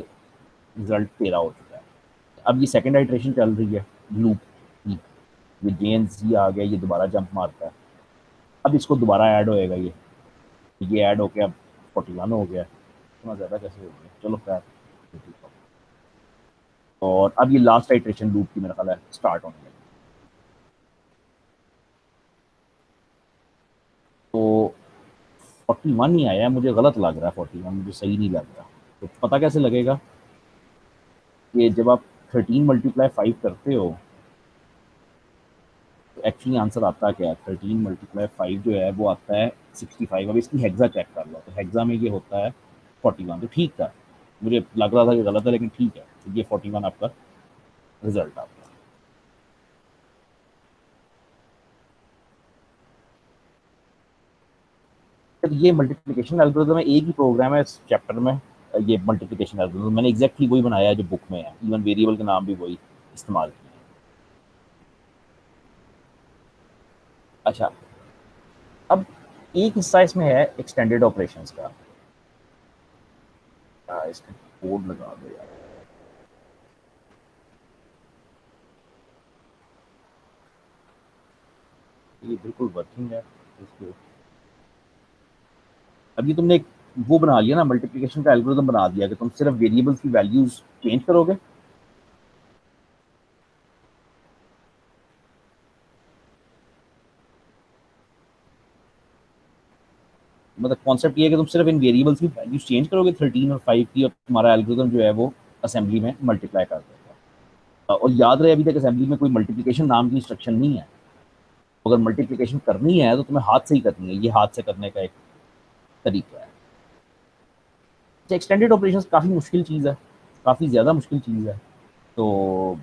रिज़ल्ट 13 हो चुका है। अब ये सेकंड आइट्रेशन चल रही है लूप की, ये जे एन सी आ गया, ये दोबारा जंप मारता है, अब इसको दोबारा ऐड होएगा, ये ऐड हो गया, 41 हो गया, इतना ज़्यादा कैसे हो गया, चलो खैर। और अब ये लास्ट आइट्रेशन लूप की मेरा ख्याल है स्टार्ट होने लगी, तो 41 ही आया है, मुझे गलत लग रहा है, 41 मुझे सही नहीं लग रहा। तो पता कैसे लगेगा कि जब आप 13 मल्टीप्लाई 5 करते हो तो एक्चुअली आंसर आता क्या है, 13 मल्टीप्लाई 5 जो है वो आता है 65। अब इसकी हेक्सा चेक कर लो, तो हेक्सा में ये होता है 41, तो ठीक था, मुझे लग रहा था कि गलत है लेकिन ठीक है, तो ये 41 आपका रिजल्ट आपका। तो ये मल्टीप्लिकेशन एल्गोरिथम है, एक ही प्रोग्राम है इस चैप्टर में, ये मल्टीप्लिकेशन एल्गोरिथम मैंने एग्जैक्टली वही बनाया है जो बुक में है, इवन वेरिएबल के नाम भी वही इस्तेमाल किए हैं। अच्छा, अब एक हिस्सा इसमें है एक्सटेंडेड ऑपरेशंस का, इसका कोड लगा दो यार, ये बिल्कुल वर्किंग है इसको। अभी तुमने एक वो बना लिया ना, मल्टीप्लिकेशन का एल्गोरिथम बना दिया कि तुम सिर्फ वेरिएबल्स की वैल्यूज चेंज करोगे, मतलब कॉन्सेप्ट ये है कि तुम सिर्फ इन वेरिएबल्स की वैल्यूज चेंज करोगे 13 और 5 की, और तुम्हारा एल्गोरिथम जो है वो असेंबली में मल्टीप्लाई कर देगा। और याद रहे अभी तक असेंबली में कोई मल्टीप्लिकेशन नाम की इंस्ट्रक्शन नहीं है, अगर मल्टीप्लिकेशन करनी है तो तुम्हें हाथ से ही करनी है, ये हाथ से करने का एक तरीका है। एक्सटेंडेड ऑपरेशन काफ़ी मुश्किल चीज़ है, काफ़ी ज़्यादा मुश्किल चीज़ है, तो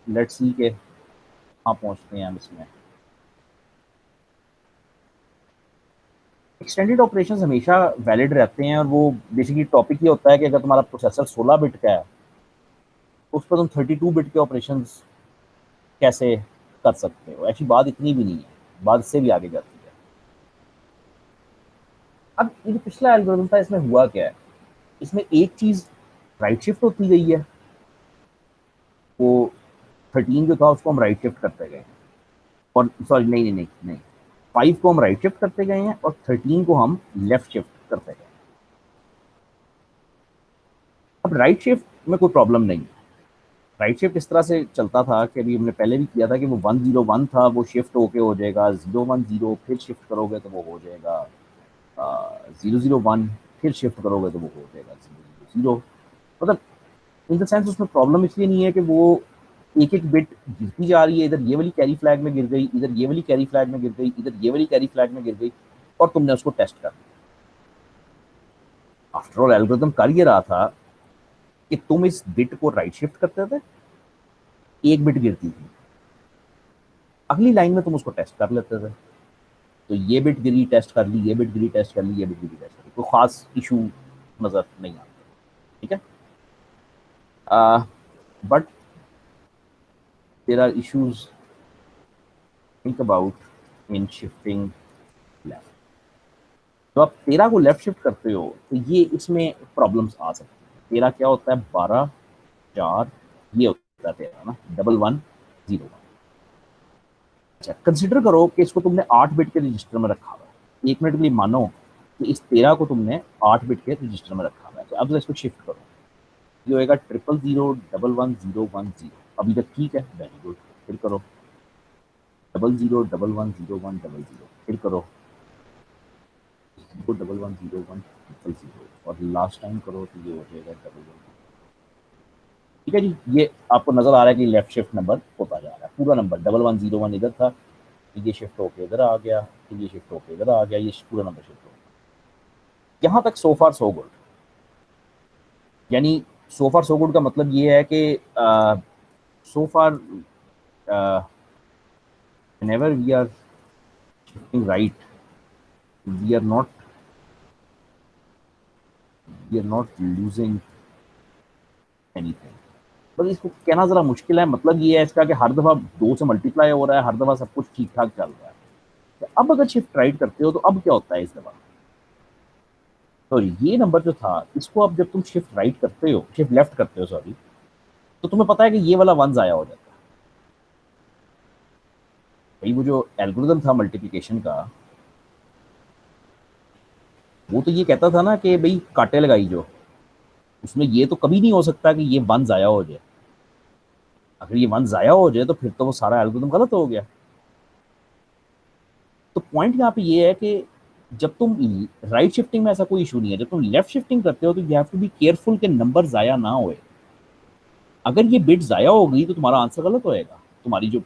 लेट्स सी के कहाँ पहुँचते हैं हम इसमें। एक्सटेंडेड ऑपरेशंस हमेशा वैलिड रहते हैं, और वो बेसिकली टॉपिक ये होता है कि अगर तुम्हारा प्रोसेसर 16 बिट का है तो उस पर तुम 32 बिट के ऑपरेशंस कैसे कर सकते हो। ऐसी बात इतनी भी नहीं है, बात इससे भी आगे जाती है। अब ये जो पिछला एल्गोरिथम था इसमें हुआ क्या है, इसमें एक चीज़ राइट शिफ्ट होती गई है, वो 13 जो था उसको हम राइट शिफ्ट करते गए, और सॉरी नहीं नहीं नहीं नहीं, 5 को हम राइट शिफ्ट करते गए हैं और 13 को हम लेफ्ट शिफ्ट करते गए। अब राइट शिफ्ट में कोई प्रॉब्लम नहीं है, राइट शिफ्ट इस तरह से चलता था कि अभी हमने पहले भी किया था कि वो 101 था, वो शिफ्ट होके हो जाएगा 010, फिर शिफ्ट करोगे तो वो हो जाएगा 001, फिर शिफ्ट करोगे तो वो हो जाएगा 000। मतलब इन द सेंस उसमें प्रॉब्लम इसलिए नहीं है कि वो एक एक बिट गिरती जा रही है, इधर ये वाली कैरी फ्लैग में गिर गई, इधर ये वाली कैरी फ्लैग में गिर गई, इधर ये वाली कैरी फ्लैग में गिर गई, और तुमने उसको टेस्ट कर दिया। आफ्टर ऑल एल्गोरिथम कर ये रहा था कि तुम इस बिट को राइट शिफ्ट करते थे, एक बिट गिरती थी, अगली लाइन में तुम उसको टेस्ट कर लेते थे, तो ये बिट गिरी टेस्ट कर ली, ये बिट गिरी टेस्ट कर ली, ये बिट गिरी टेस्ट कर ली, कोई खास इशू नजर नहीं आता। ठीक है, but there are issues think about in shifting left. जब आप 13 को लेफ्ट शिफ्ट करते हो तो ये इसमें प्रॉब्लम्स आ सकती है। 13 क्या होता है, 12 4, ये होता है 13 ना, 1101। अच्छा, कंसिडर करो कि इसको तुमने 8 बिट के रजिस्टर में रखा हुआ है। 1 मिनट के लिए मानो कि इस 13 को तुमने 8 बिट के रजिस्टर में रखा हुआ है। तो अब इसको शिफ्ट करो, ये होएगा 000 1101 010। अभी तक ठीक है, वेरी गुड। फिर करो 00 1101 010, फिर करो 011 01 000, और लास्ट टाइम करो तो ये हो जाएगा 11। ठीक है जी, ये आपको नजर आ रहा है कि लेफ्ट शिफ्ट नंबर होता जा रहा है। पूरा नंबर 1101 इधर था, ये शिफ्ट होके इधर आ गया, ये शिफ्ट होके इधर आ गया, ये पूरा नंबर शिफ्ट हो गया। यहाँ तक सो फार सो गुड। यानी सो फार सो गुड का मतलब ये है कि सो फार whenever we are shifting right, we are not losing anything। बस इसको कहना जरा मुश्किल है। मतलब ये है इसका कि हर दफा 2 से मल्टीप्लाई हो रहा है, हर दफा सब कुछ ठीक ठाक चल रहा है। तो अब अगर शिफ्ट राइट करते हो तो अब क्या होता है इस दफा, सॉरी ये नंबर जो था इसको अब जब तुम शिफ्ट राइट करते हो, शिफ्ट लेफ्ट करते हो सॉरी, तो तुम्हें पता है कि ये वाला 1 जाया हो जाता है। भाई वो जो एल्गोरिथम था मल्टीप्लिकेशन का, वो तो ये कहता था ना कि भाई काटे लगाई जो, उसमें ये तो कभी नहीं हो सकता कि ये 1 जाया हो जाए। अगर ये 1 जाया हो जाए तो फिर तो वो सारा एल्गोरिथम गलत हो गया। तो पॉइंट यहाँ पे ये है कि जब तुम राइट शिफ्टिंग में ऐसा कोई इशू नहीं है, जब तुम लेफ्ट शिफ्टिंग करते हो तो you have to be careful कि नंबर जाया ना होए। अगर ये बिट जाया हो गई तो तुम्हारा आंसर गलत होएगा, तुम्हारी जो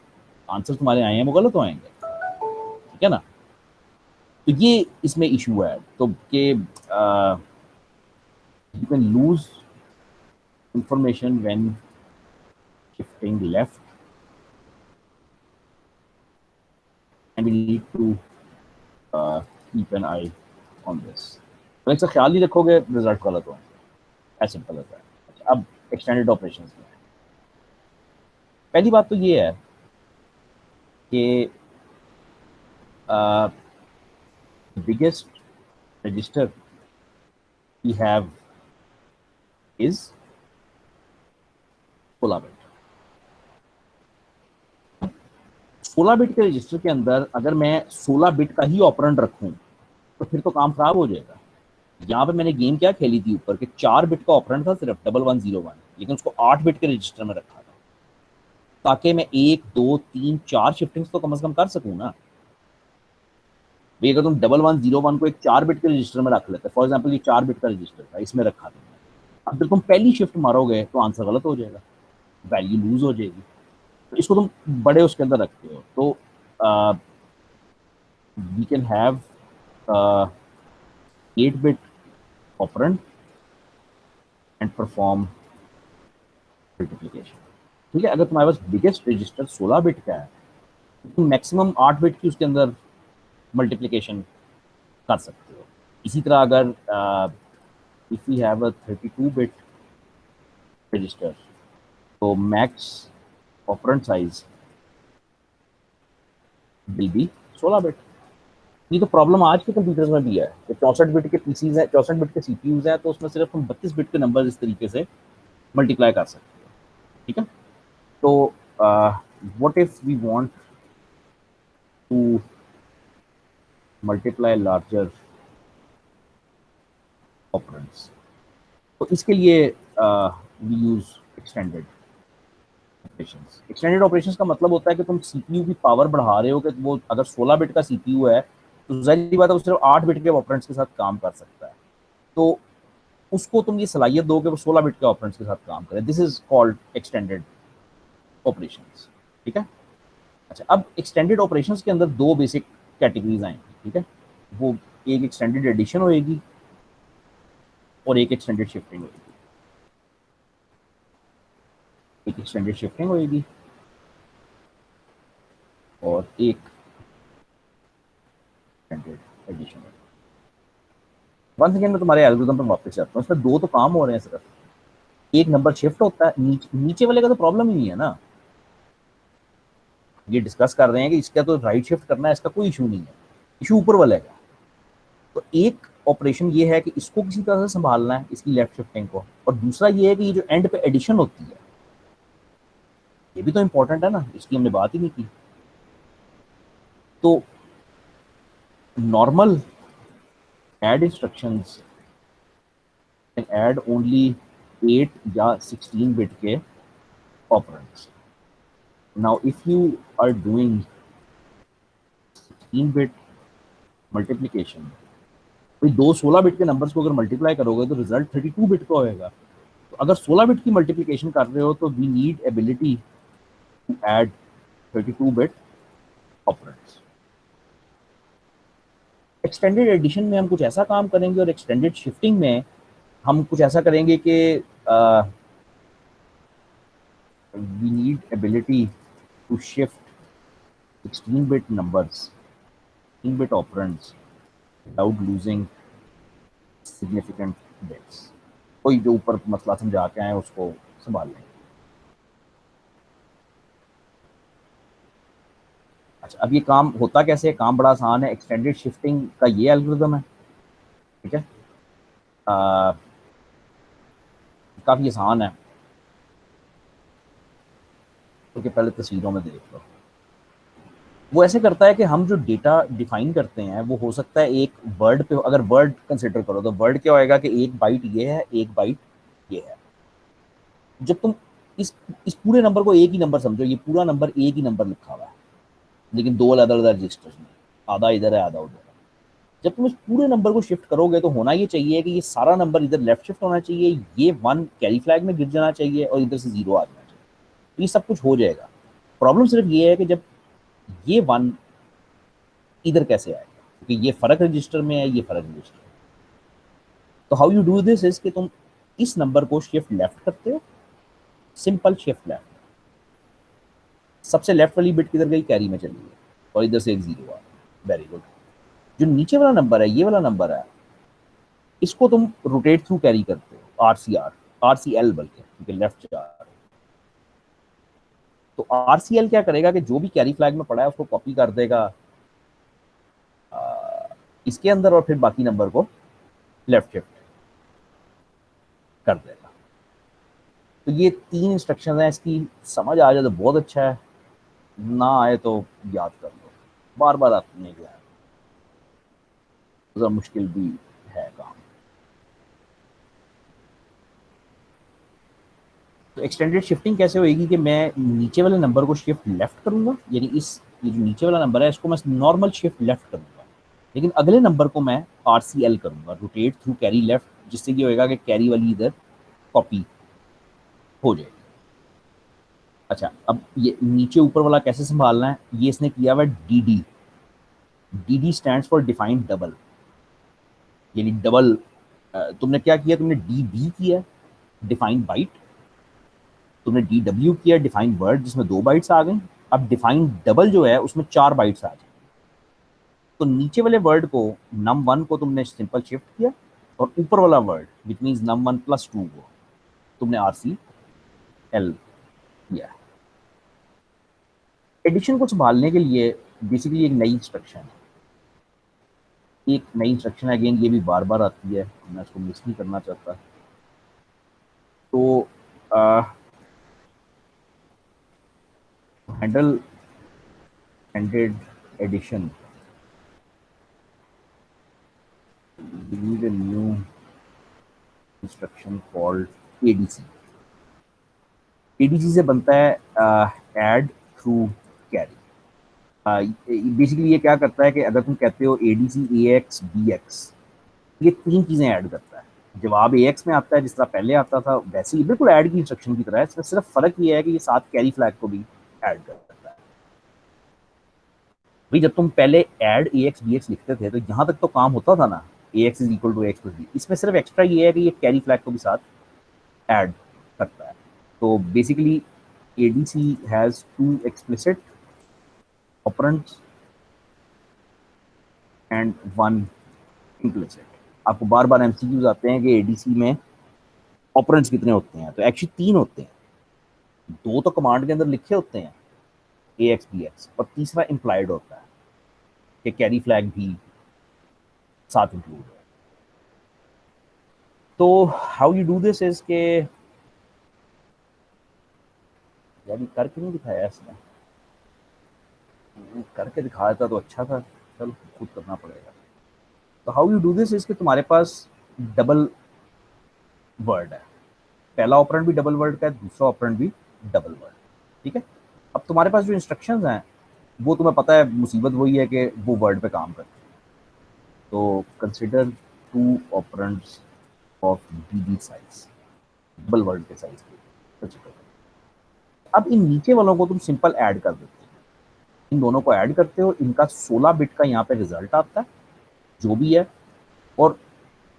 आंसर तुम्हारे आए हैं वो गलत होएंगे। ठीक है ना, तो ये इसमें इशू है। तो कि you can lose information when shifting left and we need to keep an eye on this. तो इसका ख्याल नहीं रखोगे रिजल्ट गलत होंगे, ऐसे सिंपल होता है। अच्छा, अब एक्सटेंडेड ऑपरेशन में पहली बात तो ये है कि biggest register we have is 16 bit. 16 bit के रजिस्टर के अंदर अगर मैं 16 बिट का ही ऑपरेंड रखूं तो फिर तो काम खराब हो जाएगा। यहाँ पे मैंने गेम क्या खेली थी ऊपर कि 4 बिट का ऑपरेंड था सिर्फ 1101, लेकिन उसको 8 बिट के रजिस्टर में रखा था ताकि मैं 1 2 3 4 शिफ्टिंग्स तो कम से कम कर सकूं ना। भाई अगर तुम 1101 को एक 4 बिट के रजिस्टर में रख लेते, फॉर एग्जाम्पल ये 4 बिट का रजिस्टर था, इसमें रखा तुमने, अब जब तुम पहली शिफ्ट मारोगे तो आंसर गलत हो जाएगा, वैल्यू लूज हो जाएगी। तो इसको तुम बड़े उसके अंदर रखते हो तो we can have 8 bit operand and perform multiplication. ठीक है, अगर तुम्हारे पास बिगेस्ट रजिस्टर 16 बिट का है तो तुम मैक्सिमम 8 बिट की उसके अंदर मल्टीप्लिकेशन कर सकते हो। इसी तरह अगर if you have a 32 bit register तो max operand size will be 16 bit. ये तो प्रॉब्लम आज के कंप्यूटर्स में भी है कि 64 बिट के पीसीज है, 64 बिट के सीपीयूज है, तो उसमें सिर्फ हम 32 बिट के नंबर इस तरीके से मल्टीप्लाई कर सकते हैं। ठीक है, तो what if we want to multiply larger operands, तो इसके लिए we use extended operations. Extended operations का मतलब होता है कि तुम सीपीयू की पावर बढ़ा रहे हो कि वो अगर 16 बिट का सीपीयू है तो जाहिर बात है वो सिर्फ 8 बिट के ऑपरेंड्स के साथ काम कर सकता है। तो उसको तुम ये सलाहियत दो कि वो 16 बिट के ऑपरेंड्स के साथ काम करे। This is called extended operations. ठीक है, अच्छा अब एक्सटेंडेड ऑपरेशंस के अंदर 2 बेसिक कैटेगरीज आएंगी। ठीक है, वो एक एक्सटेंडेड एडिशन होएगी और एक एक्सटेंडेड शिफ्टिंग होएगी। एक एक्सटेंडेड शिफ्टिंग होएगी और एक एक्सटेंडेड एडिशन होएगी। वंस अगेन मैं तुम्हारे एल्गोरिथम पर वापस जाता हूँ। इसमें 2 तो काम हो रहे हैं सिर्फ, एक नंबर शिफ्ट होता है, नीचे वाले का तो प्रॉब्लम ही नहीं है ना। ये डिस्कस कर रहे हैं कि इसका तो राइट शिफ्ट करना है, इसका कोई इशू नहीं है, इशू ऊपर वाले का। तो एक ऑपरेशन ये है कि इसको किसी तरह से संभालना है, इसकी लेफ्ट शिफ्टिंग को, और दूसरा ये है कि ये जो एंड पे एडिशन होती है ये भी तो इंपॉर्टेंट है ना, इसकी हमने बात ही नहीं की। तो normal add instructions can add only 8 या 16 बिट के operands. Now if you are doing 16 bit multiplication, भाई दो 16 बिट के नंबर्स को अगर मल्टीप्लाई करोगे तो रिजल्ट 32 बिट का होएगा। तो अगर 16 बिट की मल्टीप्लिकेशन कर रहे हो तो we need ability to add 32 bit operands. Extended addition में हम कुछ ऐसा काम करेंगे और एक्सटेंडेड शिफ्टिंग में हम कुछ ऐसा करेंगे कि we need ability to shift 16 bit numbers, 16 bit operands without losing significant bits. कोई जो ऊपर मसला समझा के आए उसको संभाल लें। अच्छा, अब ये काम होता कैसे है? काम बड़ा आसान है। एक्सटेंडेड शिफ्टिंग का ये एल्गोरिदम है, ठीक है, काफ़ी आसान है, क्योंकि पहले तस्वीरों में देख लो। वो ऐसे करता है कि हम जो डेटा डिफाइन करते हैं वो हो सकता है एक वर्ड पे, अगर वर्ड कंसिडर करो तो वर्ड क्या होएगा कि एक बाइट ये है, एक बाइट ये है। जब तुम इस इस पूरे नंबर को एक ही नंबर समझो, ये पूरा नंबर एक ही नंबर लिखा हुआ है लेकिन दो अलग अलग रजिस्टर्स में, आधा इधर है आधा उधर है। जब तुम इस पूरे नंबर को शिफ्ट करोगे तो होना ये चाहिए कि ये सारा नंबर इधर लेफ्ट शिफ्ट होना चाहिए, ये 1 कैरी फ्लैग में गिर जाना चाहिए और इधर से 0 आ जाना चाहिए। तो ये सब कुछ हो जाएगा। प्रॉब्लम सिर्फ ये है कि जब ये 1 इधर कैसे आएगा, क्योंकि ये फर्क रजिस्टर में है, ये फर्क रजिस्टर में। तो how you do this is कि तुम इस नंबर को शिफ्ट लेफ्ट करते हो, सिंपल शिफ्ट लेफ्ट। सबसे लेफ्ट वाली बिट किधर गई? कैरी में चली गई और इधर से एक 0 आ। Very good. जो नीचे वाला नंबर है, ये वाला नंबर है, इसको तुम रोटेट थ्रू कैरी करते हो, RCL बल्कि, क्योंकि लेफ्ट जा रहा है। तो RCL क्या करेगा कि जो भी कैरी फ्लैग में पड़ा है उसको कॉपी कर देगा इसके अंदर और फिर बाकी नंबर को लेफ्ट शिफ्ट कर देगा। तो ये 3 इंस्ट्रक्शन है, इसकी समझ आ जाए तो बहुत अच्छा है, ना आए तो याद कर लो, बार बार आपने नहीं गया, ज़रा मुश्किल भी है काम। तो एक्सटेंडेड शिफ्टिंग कैसे होएगी कि मैं नीचे वाले नंबर को शिफ्ट लेफ्ट करूंगा, यानी ये जो नीचे वाला नंबर है इसको मैं नॉर्मल शिफ्ट लेफ्ट करूंगा, लेकिन अगले नंबर को मैं RCL करूंगा, रोटेट थ्रू कैरी लेफ्ट, जिससे ये होएगा कि कैरी वाली इधर कॉपी हो जाएगी। अच्छा, अब ये नीचे ऊपर वाला कैसे संभालना है? ये इसने किया हुआ DD। DD stands for defined double, यानी डबल। तुमने क्या किया? तुमने DB किया, डिफाइंड बाइट। तुमने DW किया, डिफाइंड वर्ड, जिसमें 2 बाइट्स आ गई। अब डिफाइंड डबल जो है उसमें 4 बाइट्स आ जाए। तो नीचे वाले वर्ड को, num1 को तुमने सिंपल शिफ्ट किया, और ऊपर वाला वर्ड विच मीन्स num1 + 2 को तुमने RCL किया। एडिशन को संभालने के लिए बेसिकली एक नई इंस्ट्रक्शन है, अगेन ये भी बार बार आती है, मैं इसको मिस नहीं करना चाहता। तो handle ended addition, we need a new instruction called ADC। ADC से बनता है ऐड थ्रू कैरी। बेसिकली ये क्या करता है कि अगर तुम कहते हो ADC AX BX, ये 3 चीज़ें ऐड करता है। जवाब AX में आता है जिस तरह पहले आता था वैसे ही, बिल्कुल ऐड की इंस्ट्रक्शन की तरह है, इसमें सिर्फ फर्क ये है कि ये साथ कैरी फ्लैग को भी ऐड करता है। भाई जब तुम पहले ऐड AX BX लिखते थे तो यहाँ तक तो काम होता था ना, AX = AX + B। इसमें सिर्फ एक्स्ट्रा ये है कि ये कैरी फ्लैग को भी साथ ऐड करता है। तो basically ADC has 2 explicit operands and 1 implicit। आपको बार बार MCQs आते हैं कि ADC में ऑपरेंड्स कितने होते हैं, तो एक्चुअली 3 होते हैं। 2 तो कमांड के अंदर लिखे होते हैं AX BX, और तीसरा इम्प्लाइड होता है कि कैरी फ्लैग भी साथ इंक्लूड है। तो how you do this is के यानी करके नहीं दिखाया इसने, करके दिखाया था तो अच्छा था, चलो खुद करना पड़ेगा। तो how you do this is कि तुम्हारे पास डबल वर्ड है, पहला ऑपरेंड भी डबल वर्ड का है, दूसरा ऑपरेंड भी डबल वर्ड, ठीक है। अब तुम्हारे पास जो इंस्ट्रक्शंस हैं वो तुम्हें पता है, मुसीबत वही है कि वो वर्ड पे काम करती है। तो consider two operands of the size, double word के साइज के। अब इन नीचे वालों को तुम सिंपल ऐड कर देते हो, इन दोनों को ऐड करते हो, इनका 16 बिट का यहाँ पे रिजल्ट आता है जो भी है, और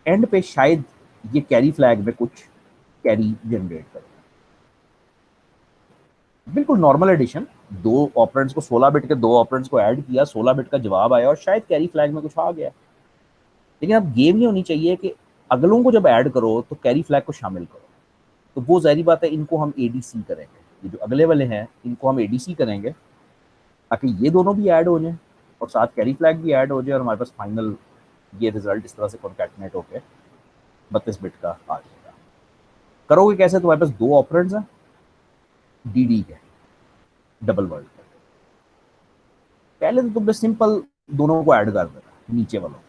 एंड पे शायद ये कैरी फ्लैग में कुछ कैरी जनरेट करे। बिल्कुल नॉर्मल एडिशन, दो ऑपरेंड्स को 16 बिट के दो ऑपरेंड्स को ऐड किया, 16 बिट का जवाब आया और शायद कैरी फ्लैग में कुछ आ गया। लेकिन अब गेम ये होनी चाहिए कि अगलों को जब ऐड करो तो कैरी फ्लैग को शामिल करो। तो वो जाहिर बात है, इनको हम एडीसी करेंगे, ये जो अगले वाले हैं इनको हम एडीसी करेंगे ताकि ये दोनों भी ऐड हो जाए और साथ कैरी फ्लैग भी ऐड हो जाए, और हमारे पास फाइनल ये रिजल्ट इस तरह से कॉन्कैटिनेट होकर 32 बिट का आ जाएगा। करोगे कैसे? तुम्हारे पास दो ऑपरेंड्स हैं डी के डबल वर्ड के, पहले तो तुमने सिंपल दोनों को ऐड कर देना नीचे वालों को,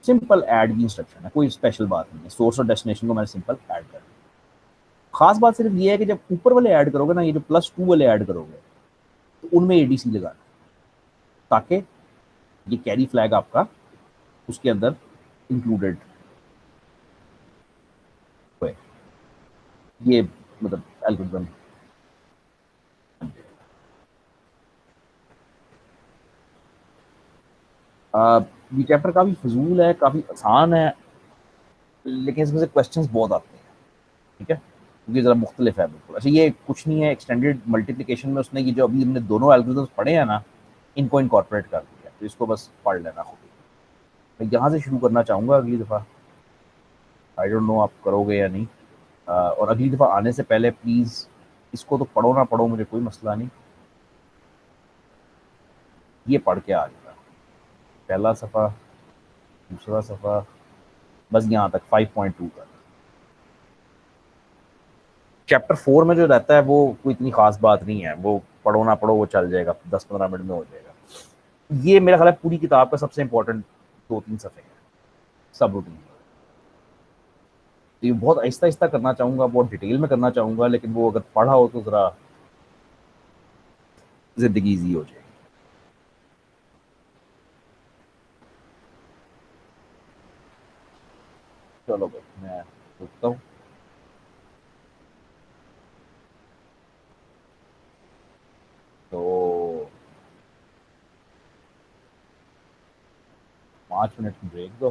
सिंपल ऐड की इंस्ट्रक्शन है, कोई स्पेशल बात नहीं है, सोर्स और डेस्टिनेशन को मैंने सिंपल ऐड कर दिया। खास बात सिर्फ ये है कि जब ऊपर वाले ऐड करोगे ना, ये जो +2 वाले ऐड करोगे तो उनमें एडीसी लगाना ताकि ये कैरी फ्लैग आपका उसके अंदर इंक्लूडेड हुए, ये मतलब एल्गोरिथम। ये चैप्टर काफ़ी फजूल है, काफ़ी आसान है, लेकिन इसमें से क्वेश्चंस बहुत आते हैं, ठीक है, क्योंकि ज़रा मुख्तलिफ है बिल्कुल। अच्छा, ये कुछ नहीं है, एक्सटेंडेड मल्टीप्लिकेशन में उसने ये जो अभी हमने दोनों एल्गोरिथम्स पढ़े हैं ना, इनको इनकॉर्पोरेट कर दिया, तो इसको बस पढ़ लेना खुद ही। मैं यहाँ से शुरू करना चाहूँगा अगली दफ़ा, आई डोंट नो आप करोगे या नहीं। और अगली दफ़ा आने से पहले प्लीज़ इसको तो पढ़ो ना पढ़ो, मुझे कोई मसला नहीं, ये पढ़ के आ जाएगा, पहला सफ़ा, दूसरा सफ़ा, बस यहाँ तक 5.2 का। चैप्टर 4 में जो रहता है वो कोई इतनी खास बात नहीं है, वो पढ़ो ना पढ़ो वो चल जाएगा, 10-15 मिनट में हो जाएगा। ये मेरा ख्याल है पूरी किताब का सबसे इंपॉर्टेंट 2-3 सफ़े हैं, सब रूटीन। तो ये बहुत आहिस्ता आहिस्ता करना चाहूँगा, बहुत डिटेल में करना चाहूँगा, लेकिन वो अगर पढ़ा हो तो ज़रा ज़िंदगी ईजी हो जाएगी। चलो भाई, मैं रुकता हूँ। तो 5 मिनट की ब्रेक दो।